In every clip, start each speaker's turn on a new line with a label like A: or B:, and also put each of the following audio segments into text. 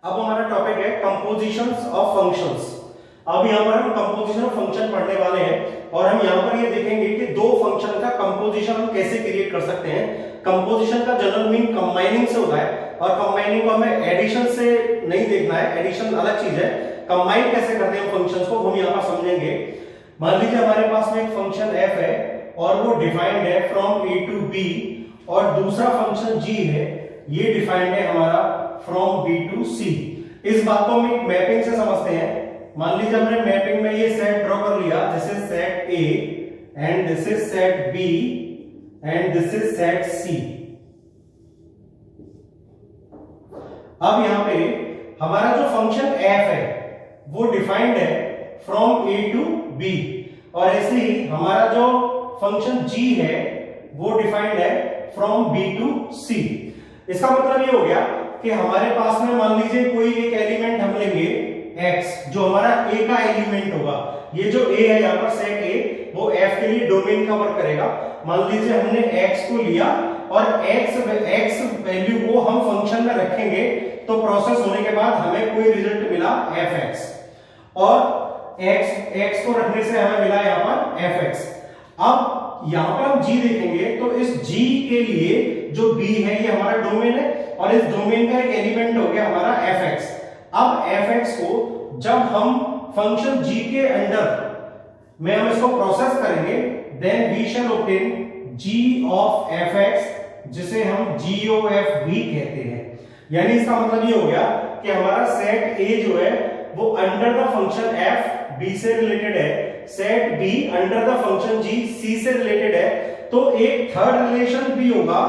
A: अब हमारा टॉपिक है कंपोजिशंस ऑफ फंक्शंस। अब यहाँ पर हम कंपोजिशन ऑफ फंक्शन पढ़ने वाले हैं और हम यहाँ पर ये देखेंगे कि दो फंक्शन का कंपोजिशन हम कैसे क्रिएट कर सकते हैं। कंपोजिशन का जनरल मीन कंबाइनिंग से होता है और कंबाइनिंग को हमें एडिशन से नहीं देखना है, एडिशन अलग चीज है। कंबाइन कैसे करते हैं फंक्शंस को हम यहाँ पर समझेंगे। मान लीजिए हमारे पास में एक फंक्शन f है और वो डिफाइंड है फ्रॉम a टू b और दूसरा फंक्शन g है, ये डिफाइंड है हमारा फ्रॉम b टू c। इस बात को हम एक मैपिंग से समझते हैं। मान लीजिए हमने मैपिंग में ये सेट ड्रॉ कर लिया, this is set a and this is set b and this is set c। अब यहां पे हमारा जो फंक्शन f है वो डिफाइंड है फ्रॉम a टू b और ऐसे ही हमारा जो फंक्शन g है वो डिफाइंड है फ्रॉम b टू c। इसका मतलब ये हो गया कि हमारे पास में मान लीजिए कोई एक एलिमेंट हम लेंगे x जो हमारा a का एलिमेंट होगा। ये जो a है यहाँ पर सेट a वो f के लिए डोमेन कवर करेगा। मान लीजिए हमने x को लिया और x वैल्यू को हम फंक्शन में रखेंगे तो प्रोसेस होने के बाद हमें कोई रिजल्ट मिला fx और x को रखने से हमें मिला यहाँ पर fx। अब यहाँ पर हम g देखेंगे तो इस g के लिए जो b है ये हमारा डोमेन है और इस डोमेन का एक एलिमेंट हो गया हमारा fx। अब fx को जब हम फंक्शन g के अंडर में हम इसको प्रोसेस करेंगे then we shall obtain g of fx जिसे हम g of f भी कहते हैं। यानी इसका मतलब ये हो गया कि हमारा सेट a जो है वो under the function f b से रिलेटेड है, set b under the function g c से रिलेटेड है। तो एक थर्ड रिलेशन भी होगा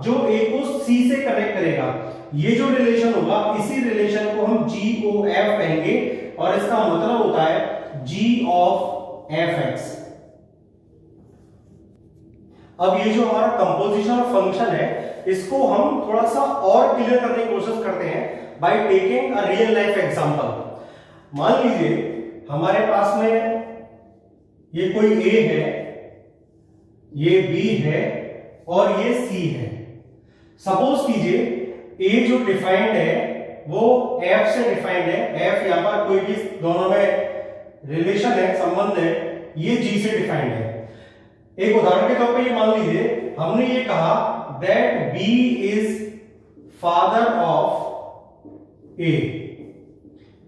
A: जो a को c से कनेक्ट करेगा। ये जो रिलेशन होगा इसी रिलेशन को हम g o f कहेंगे और इसका मतलब होता है g of fx। अब ये जो हमारा कंपोजिशन ऑफ फंक्शन है इसको हम थोड़ा सा और क्लियर करने की कोशिश करते हैं by taking a real life example. मान लीजिए हमारे पास में ये कोई a है, ये b है और ये c है। सपोज कीजिए a जो डिफाइंड है वो f से डिफाइंड है, f यहां पर कोई भी दोनों में रिलेशन है, संबंध है, ये g से डिफाइंड है। एक उदाहरण के तौर पे ये मान लीजिए हमने ये कहा that b is father of a,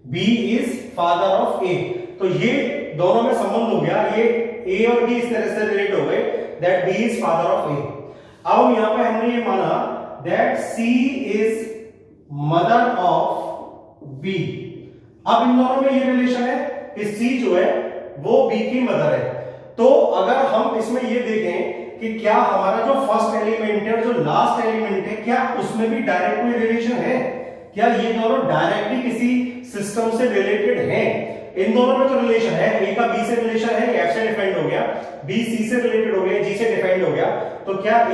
A: b is father of a। तो ये दोनों में संबंध हो गया, ये a और b इस तरह से रिलेट हो गए that b is father of a। अब यहां पे हमने ये माना that c is mother of b। अब इन दोनों में ये रिलेशन है कि c जो है वो b की मदर है। तो अगर हम इसमें ये देखें कि क्या हमारा जो फर्स्ट एलिमेंट है और जो लास्ट एलिमेंट है क्या उसमें भी डायरेक्ट कोई रिलेशन है, क्या ये दोनों डायरेक्टली किसी सिस्टम से रिलेटेड हैं? इन दोनों में तो रिलेशन है, a का b से रिलेशन है, f से डिफाइंड हो गया, b c से रिलेटेड हो गया, g से डिफाइंड हो गया। तो क्या a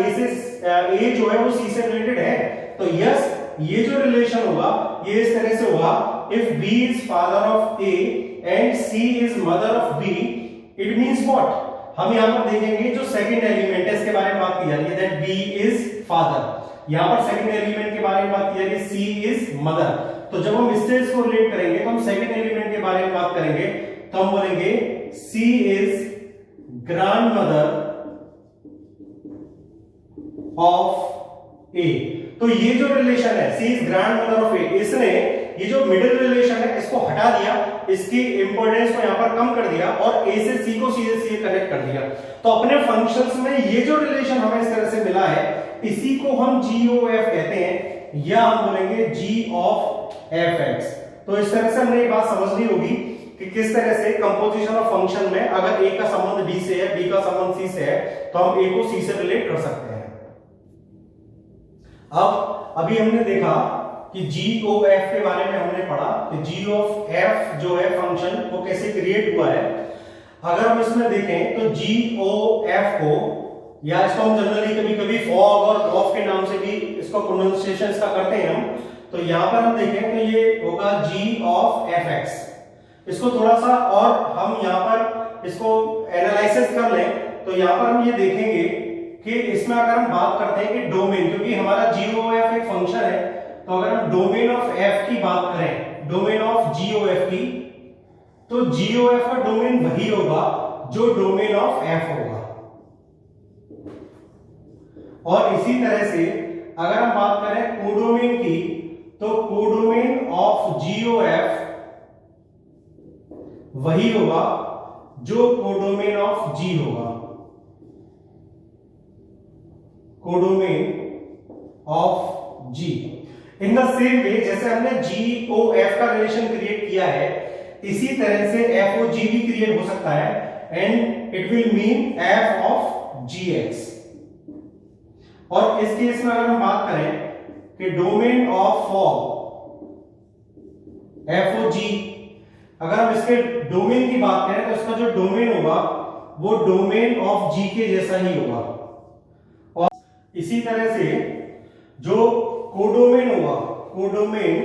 A: जो है वो c से रिलेटेड है? तो यस, ये जो रिलेशन होगा ये इस तरह से होगा if b is father of a and c is mother of b, it means what? हम यहां पर देखेंगे जो सेकंड एलिमेंट है इसके बारे में बात की जा रही है दैट b is father। यहां पर सेकंड एलिमेंट के बारे में बात की जा रही है c is mother। तो जब हम इससे इसको रिलेट करेंगे तो हम सेकंड एलिमेंट के बारे में बात करेंगे तो हम बोलेंगे c is grandmother of a। तो ये जो रिलेशन है c is grandmother of a, इसने ये जो मिडिल रिलेशन है इसको हटा दिया, इसकी इंपॉर्टेंस को यहाँ पर कम कर दिया और a से c को सीधे सीधे कनेक्ट कर दिया। तो अपने फंक्शंस में ये जो रिलेशन हमें इस तरह से मिला है इसी को हम g of f कहते हैं या हम बोलेंगे g of fx। तो इस तरह से हमने ये बात समझनी होगी कि किस तरह से कंपोजिशन ऑफ फंक्शन में अगर a का संबंध b से है, b का संबंध c से है तो हम a को c से रिलेट कर सकते हैं। अब अभी हमने देखा कि g of f के बारे में हमने पढ़ा कि g of f जो है फंक्शन वो कैसे क्रिएट हुआ है। अगर हम इसमें देखें तो g of f को या इसको हम जनरली कभी-कभी फॉग और ऑफ के नाम से भी इसको प्रोनाउंसिएशन इसका करते हैं हम। तो यहां पर हम देखें तो ये होगा g of fx। इसको थोड़ा सा और हम यहां पर इसको एनालिसिस कर लें तो यहां पर हम ये देखेंगे कि इसमें अगर हम बात करते हैं कि डोमेन, क्योंकि हमारा g of f एक फंक्शन है तो अगर हम डोमेन ऑफ एफ की बात करें, डोमेन ऑफ जीओएफ की, तो जीओएफ का डोमेन वही होगा जो डोमेन ऑफ एफ होगा। और इसी तरह से अगर हम बात करें कोडोमेन की, तो कोडोमेन ऑफ जीओएफ वही होगा जो कोडोमेन ऑफ जी होगा। Codomain of G in the same way जैसे हमने जी ओ एफ का रिलेशन क्रिएट किया है, इसी तरह से एफ ओ जी भी क्रिएट हो सकता है and it will mean F of G X. और इस केस में अगर हम बात करें कि domain of F O G, अगर हम इसके डोमेन की बात करें तो इसका जो डोमेन होगा वो डोमेन ऑफ जी के जैसा ही होगा। और इसी तरह से जो कोडोमेन होगा, कोडोमेन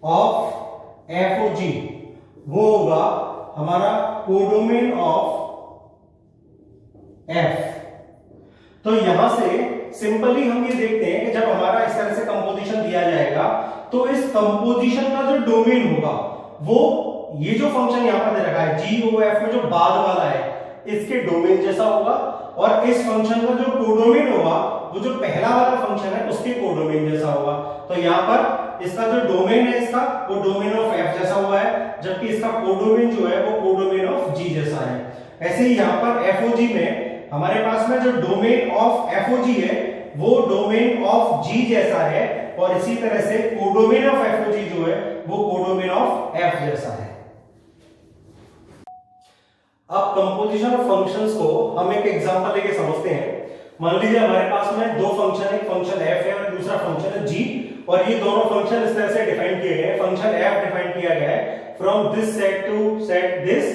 A: ऑफ एफ ओ जी, वो होगा हमारा कोडोमेन ऑफ एफ। तो यहां से सिंपली हम ये देखते हैं कि जब हमारा इस तरह से कंपोजिशन दिया जाएगा तो इस कंपोजिशन का जो डोमेन होगा वो ये जो फंक्शन यहां पर दे रखा है जीओएफ में जो बाद वाला है इसके डोमेन जैसा होगा, और इस फंक्शन का जो कोडोमेन होगा वो जो पहला वाला फंक्शन है उसके कोडोमेन जैसा होगा। तो यहां पर इसका जो डोमेन है इसका वो डोमेन ऑफ एफ जैसा हुआ है, जबकि इसका कोडोमेन जो है वो कोडोमेन ऑफ जी जैसा है। ऐसे ही यहां पर एफओजी में हमारे पास में जो डोमेन ऑफ एफओजी है वो डोमेन ऑफ जी जैसा है, और इसी तरह से कोडोमेन ऑफ एफओजी जो है वो कोडोमेन ऑफ एफ जैसा है। अब कंपोजिशन ऑफ फंक्शंस को हम एक एग्जांपल लेके समझते हैं। मान लीजिए हमारे पास में दो फंक्शन है, एक फंक्शन एफ है और दूसरा फंक्शन है जी, और ये दोनों फंक्शन इस तरह से डिफाइन किए गए हैं। फंक्शन एफ डिफाइन किया गया है from this set to set this,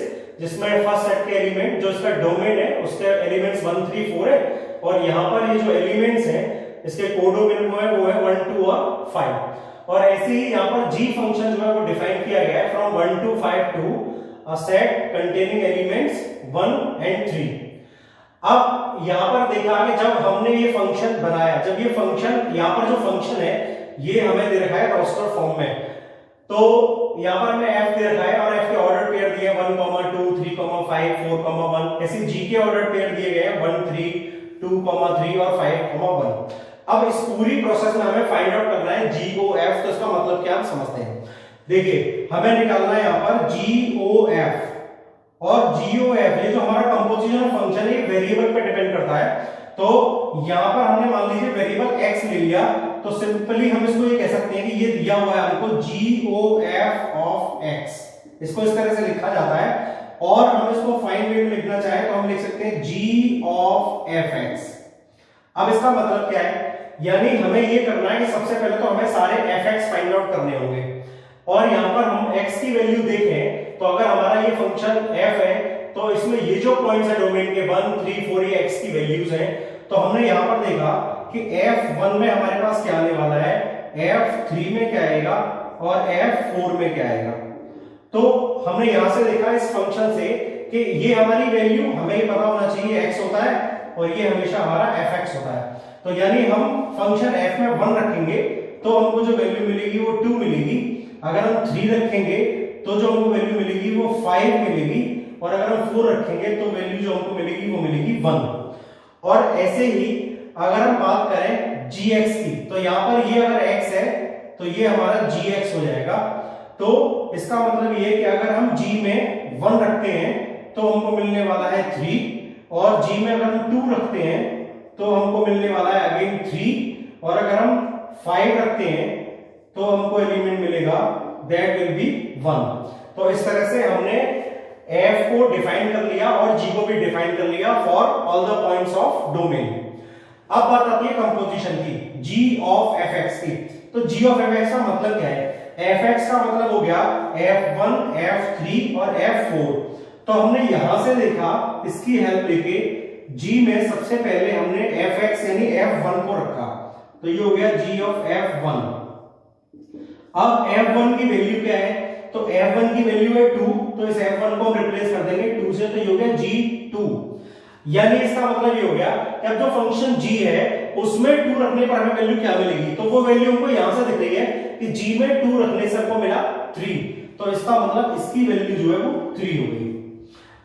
A: जिसमें फर्स्ट सेट के एलिमेंट जो इसका डोमेन है उसके एलिमेंट्स 1 3 4 है, और यहाँ पर ये जो एलिमेंट्स हैं इसके कोडोमेन वो है 1 2 और 5। और ऐसे ही यहाँ पर जी फंक्शन जो है वो डिफाइन किया गया है from 1 to 5 to a set containing elements 1 and 3। अब यहां पर देखा कि जब हमने ये फंक्शन बनाया, जब ये फंक्शन यहां पर जो फंक्शन है ये हमें दे रखा है रोस्टर फॉर्म में, तो यहां पर हमें f दे रखा है और f के ऑर्डर पेयर दिए 1 2 3 5 4 1। ऐसे g के ऑर्डर पेयर दिए गए हैं 1 3 2 3 और 5 1। अब इस पूरी प्रोसेस में हमें फाइंड आउट करना है GOF, तो इसका मतलब क्या हम समझते हैं। देखिए हमें निकालना है यहां पर GOF, और GOF ये जो हमारा कंपोजिशन ऑफ फंक्शन है ये वेरिएबल पे डिपेंड करता है। तो यहां पर हमने मान लीजिए वेरिएबल x ले लिया, तो सिंपली हम इसको ये कह सकते हैं कि ये दिया हुआ है हमको GOF ऑफ x, इसको इस तरह से लिखा जाता है। और हम इसको फाइन वे में लिखना चाहे तो हम लिख सकते हैं G ऑफ fx। अब इसका मतलब क्या है, यानी हमें ये करना है कि सबसे पहले तो हमें सारे fx फाइंड आउट करने होंगे, और यहां पर हम x की वैल्यू देखें तो अगर हमारा ये फंक्शन f है तो इसमें ये जो पॉइंट्स है डोमेन के 1 3 4 ये x की वैल्यूज हैं। तो हमने यहां पर देखा कि f1 में हमारे पास क्या आने वाला है, f3 में क्या आएगा और f4 में क्या आएगा। तो हमने यहां से देखा इस फंक्शन से कि ये हमारी वैल्यू हमें ये पता होना चाहिए x होता है और ये हमेशा हमारा fx होता है। तो यानी हम फंक्शन f में 1 रखेंगे तो हमको जो वैल्यू मिलेगी वो 2 मिलेगी, अगर हम 3 रखेंगे तो जो हमको वैल्यू मिलेगी वो 5 मिलेगी, और अगर हम 4 रखेंगे तो वैल्यू जो हमको मिलेगी वो मिलेगी 1। और ऐसे ही अगर हम बात करें gx की, तो यहां पर ये अगर x है तो ये हमारा gx हो जाएगा। तो इसका मतलब ये है कि अगर हम g में 1 रखते हैं तो हमको मिलने वाला है 3, और g में अगर हम 2 रखते हैं तो हमको मिलने वाला है अगेन 3, और अगर हम 5 रखते हैं तो हमको एलिमेंट मिलेगा दैट विल बी 1। तो इस तरह से हमने f को डिफाइन कर लिया और g को भी डिफाइन कर लिया for all the points of domain. अब बात आती है कंपोजिशन की, g ऑफ fx की। तो g ऑफ fx का मतलब क्या है, fx का मतलब हो गया f1 f3 और f4। तो हमने यहां से देखा इसकी हेल्प लेके g में सबसे पहले हमने fx यानी f1 को रखा, तो ये हो गया g ऑफ f1। अब f1 की वैल्यू क्या है, तो f1 की वैल्यू है 2, तो इस f1 को हम रिप्लेस कर देंगे 2 से, तो ये हो गया g2। यानी इसका मतलब ये हो गया कि अब जो फंक्शन g है उसमें 2 रखने पर हमें वैल्यू क्या मिलेगी, तो वो वैल्यू हमको यहां से दिख रही है कि g में 2 रखने से हमको मिला 3, तो इसका मतलब इसकी वैल्यू जो है वो 3 हो गई।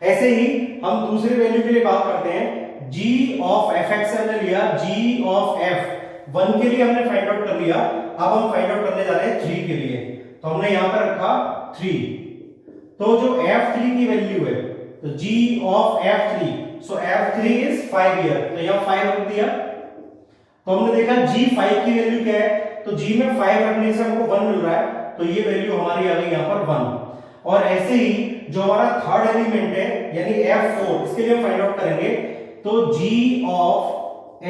A: ऐसे ही हम दूसरी वैल्यू के लिए बात करते हैं, g ऑफ fx हमने लिया, g ऑफ f 1 के लिए हमने फाइंड आउट कर लिया, अब हम फाइंड आउट करने जा रहे हैं 3 के लिए, तो हमने यहां पर रखा 3, तो जो f3 की वैल्यू है तो g of f3, so f3 is 5 here, तो यहां 5 रख दिया, तो हमने देखा g5 की वैल्यू क्या है, तो g में 5 रखने से हमको 1 मिल रहा है, तो ये वैल्यू हमारी आ गई यहां पर 1। और ऐसे ही जो हमारा थर्ड एलिमेंट है यानी f4, इसके लिए हम फाइंड आउट करेंगे, तो g ऑफ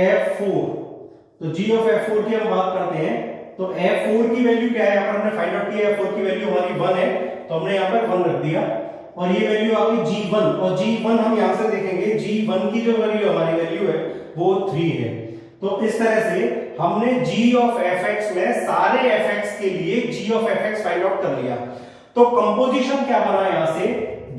A: f4, तो g ऑफ f4 की हम बात करते हैं, तो f4 की वैल्यू क्या है, यहां पर हमने फाइंड आउट किया f4 की वैल्यू हमारी 1 है, तो हमने यहां पर 1 रख दिया, और ये वैल्यू आ गई g1, और g1 हम यहां से देखेंगे g1 की जो वैल्यू हमारी वैल्यू है वो 3 है। तो इस तरह से हमने g ऑफ fx में सारे fx के लिए g of fx find out कर लिया। तो कंपोजिशन क्या बना यहां से,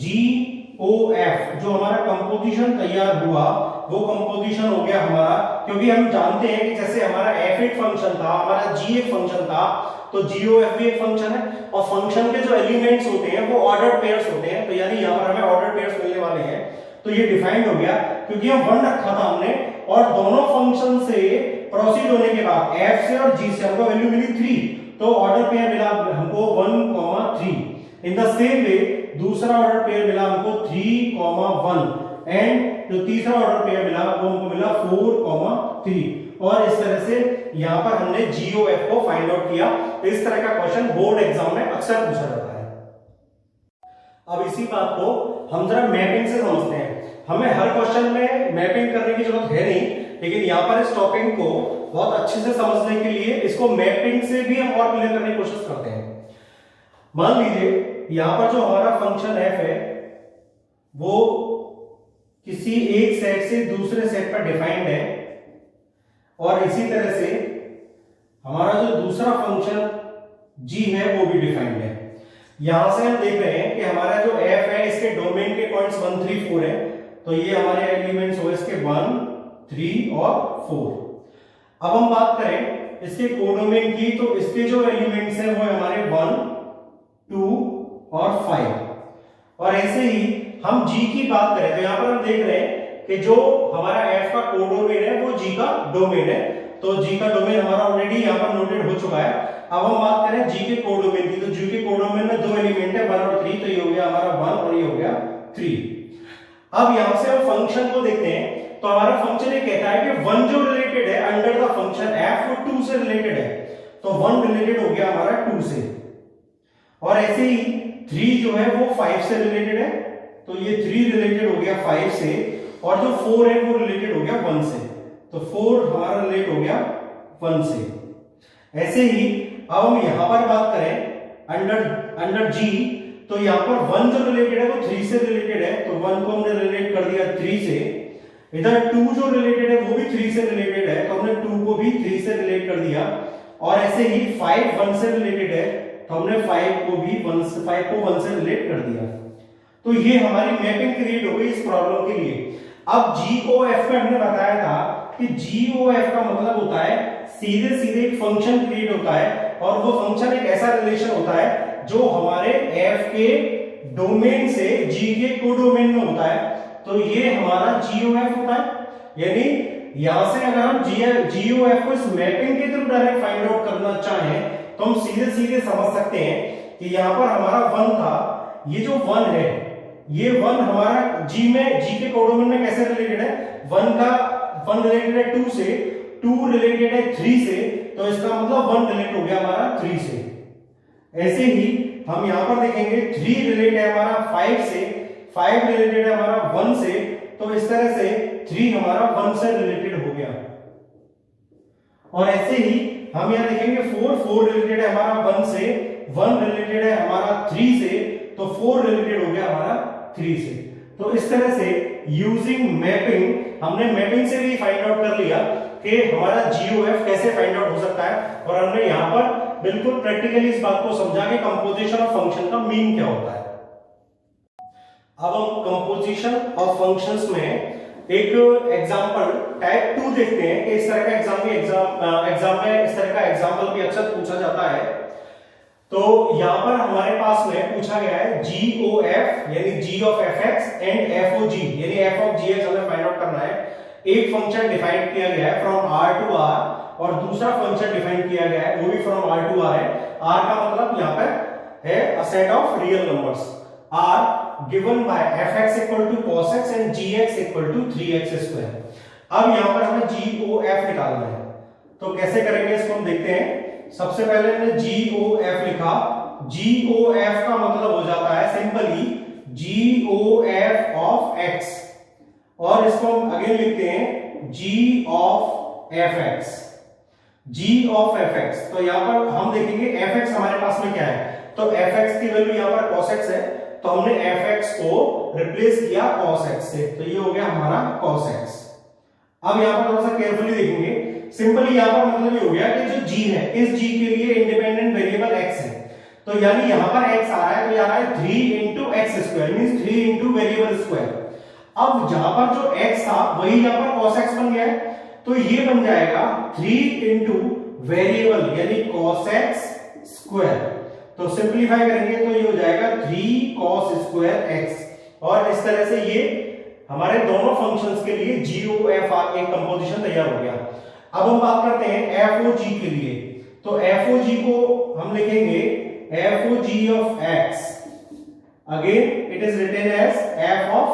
A: GOF, जो हमारा कंपोजिशन तैयार हुआ वो कंपोजिशन हो गया हमारा, क्योंकि हम जानते हैं कि जैसे हमारा f एक फंक्शन था, हमारा g एक फंक्शन था, तो GOF भी एक फंक्शन है, और फंक्शन के जो एलिमेंट्स होते हैं वो ऑर्डर्ड पेयर्स होते हैं, तो यानी यहां पर हमें ऑर्डर्ड पेयर्स मिलने वाले हैं, तो ये डिफाइंड हो गया, क्योंकि हम 1 रखा था हमने, और दोनों फंक्शन से प्रोसीड होने के बाद f से और g से हमको वैल्यू मिली 3, तो ऑर्डर पेयर मिला हमको 1, 3। इन द सेम वे दूसरा ऑर्डर पेयर मिला हमको 3, 1, एंड जो तीसरा ऑर्डर पेयर मिला वो हमको मिला 4, 3, और इस तरह से यहां पर हमने GOF को फाइंड आउट किया। तो इस तरह का क्वेश्चन बोर्ड एग्जाम में अक्सर पूछा जाता है। अब इसी बात को हम जरा मैपिंग से समझते हैं। हमें हर क्वेश्चन में मैपिंग करने की जरूरत है नहीं, लेकिन यहाँ पर इस टॉपिक को बहुत अच्छे से समझने के लिए इसको मैपिंग से भी हम और क्लियर करने की कोशिश करते हैं। मान लीजिए यहाँ पर जो हमारा फंक्शन f है वो किसी एक सेट से दूसरे सेट पर डिफाइंड है, और इसी तरह से हमारा जो दूसरा फंक्शन g है वो भी डिफाइंड है। यहां से हम देख रहे हैं कि हमारा जो f है इसके डोमेन के पॉइंट्स 1, 3, 4 है, तो ये हमारे एलिमेंट्स हो इसके 1, 3 और 4। अब हम बात करें इसके कोडोमेन की, तो इसके जो एलिमेंट्स हैं वो हमारे 1, 2 और 5। और ऐसे ही हम g की बात करें तो यहां पर हम देख रहे हैं कि जो हमारा f का कोडोमेन है वो g का डोमेन है, तो g का डोमेन हमारा ऑलरेडी यहां पर नोटेड हो चुका है। अब हम बात करें g के कोडोमेन की, तो g के कोडोमेन में 2 एलिमेंट है 1 और 3, तो ये हो गया हमारा 1 और ये हो गया 3। अब यहां से हम फंक्शन को देखते हैं, तो हमारा फंक्शन ये कहता है कि 1 जो रिलेटेड है अंडर द फंक्शन f वो 2 से रिलेटेड है, तो 1 रिलेटेड हो गया हमारा 2 से, और ऐसे ही 3 जो है वो 5 से रिलेटेड है, तो ये 3 रिलेटेड हो गया 5 से, और जो 4 है वो रिलेटेड हो गया 1 से, तो 4 हमारा रिलेट हो गया 1 से। ऐसे ही अब हम यहां पर बात करें अंडर g, तो यहां पर 1 जो रिलेटेड है वो 3 से रिलेटेड है, तो 1 को हमने रिलेट कर दिया 3 से। इधर 2 जो रिलेटेड है वो भी 3 से रिलेटेड है, तो हमने 2 को भी 3 से रिलेट कर दिया, और ऐसे ही 5 1 से रिलेटेड है, तो हमने 5 को 1 से रिलेट कर दिया। तो ये हमारी मैपिंग क्रिएट हो गई इस प्रॉब्लम के लिए। अब GOF में हमने बताया था कि GOF का मतलब होता है सीधे सीधे एक फंक्शन क्रिएट होता है, और वो फंक्शन एक ऐसा रिलेशन होता है जो हमारे f के डोमेन से g के कोडोमेन में होता है, तो ये हमारा GOF होता है। यानी यहां से अगर हम GOF को इस मैपिंग के थ्रू डायरेक्ट फाइंड आउट करना चाहें तो हम सीधे सीधे समझ सकते हैं कि यहां पर हमारा 1 था, ये जो 1 है ये 1 हमारा g के कोडोमेन में कैसे रिलेटेड है, 1 रिलेटेड है 2 से, 2 रिलेटेड है 3 से, तो इसका मतलब 1 रिलेट हो गया हमारा 3 से। ऐसे ही हम यहां पर देखेंगे 3 रिलेट है हमारा 5 से, 5 रिलेटेड है हमारा 1 से, तो इस तरह से 3 हमारा 1 से रिलेटेड हो गया। और ऐसे ही हम यहां देखेंगे 4 रिलेटेड है हमारा 1 से, 1 रिलेटेड है हमारा 3 से, तो 4 रिलेटेड हो गया हमारा 3 से। तो इस तरह से यूजिंग मैपिंग हमने मैपिंग से भी फाइंड आउट कर लिया कि हमारा GOF कैसे फाइंड आउट हो सकता है, और हमने यहां पर बिल्कुल प्रैक्टिकली इस बात को समझा कि कंपोजिशन ऑफ फंक्शन का मीन क्या होता है। अब हम कंपोजिशन ऑफ फंक्शंस में एक एग्जांपल टाइप 2 देखते हैं कि इस तरह का एग्जाम में इस तरह का एग्जांपल भी अक्सर पूछा जाता है। तो यहां पर हमारे पास में पूछा गया है GOF यानी G of fx and FOG यानी f ऑफ gx हमें फाइंड आउट करना है। एक फंक्शन डिफाइन किया गया है फ्रॉम R टू R और दूसरा फंक्शन डिफाइन किया गया है वो भी फ्रॉम R टू R है। R का मतलब यहां पर है a set of real numbers R given by fx equal to cos x and gx equal to 3x square। अब यहां पर हमें GOF निकालना है, तो कैसे करेंगे इसको हम देखते हैं। सबसे पहले हमने GOF लिखा, GOF का मतलब हो जाता है सिंपली GOF ऑफ x और इसको हम अगेन लिखते हैं G of fx, G of fx। तो यहां पर हम देखेंगे fx हमारे पास में क्या है, तो fx की वैल्यू यहां पर cos x है, तो हमने fx को रिप्लेस किया cos x से, तो ये हो गया हमारा cos x। अब यहां पर थोड़ा सा केयरफुली देखेंगे, सिंपली यहां पर मतलब ये हो गया कि जो g है इस g के लिए इंडिपेंडेंट वेरिएबल x है, तो यानी यहां पर x आ रहा है तो ये आ रहा है 3 into x square means 3 into variable square. अब जहां पर जो x था वही यहां पर cos x बन गया है, तो ये बन जाएगा 3 into वेरिएबल यानी cos x स्क्वायर। तो सिंपलीफाई करेंगे तो ये हो जाएगा 3 cos स्क्वायर x और इस तरह से ये हमारे दोनों फंक्शंस के लिए GOF एक कंपोजिशन तैयार हो गया। अब हम बात करते हैं FOG के लिए, तो FOG को हम लिखेंगे FOG of x, again it is written as f of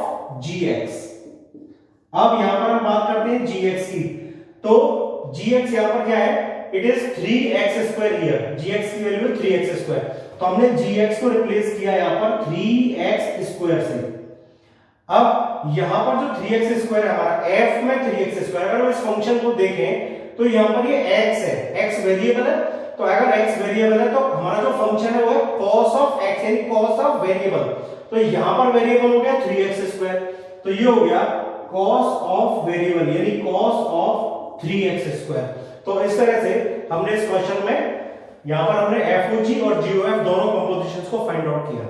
A: gx। अब यहां पर हम बात करते हैं gx की, तो gx यहां पर क्या है, it is 3x square here, gx की वैल्यू है 3x स्क्वायर, तो हमने gx को रिप्लेस किया यहां पर 3x स्क्वायर से। अब यहां पर जो 3x स्क्वायर है हमारा f में 3x स्क्वायर, अगर हम इस फंक्शन को देखें तो यहां पर ये x है, x वेरिएबल है, तो अगर x वेरिएबल है तो हमारा जो फंक्शन है वो है cos ऑफ x यानी cos ऑफ वेरिएबल, तो यहां पर वेरिएबल हो गया 3x स्क्वायर, तो ये हो गया cos ऑफ वेरिएबल यानी cos ऑफ 3x स्क्वायर। तो इस तरह से हमने इस क्वेश्चन में यहां पर हमने FOG और GOF दोनों कंपोजिशंस को फाइंड आउट किया।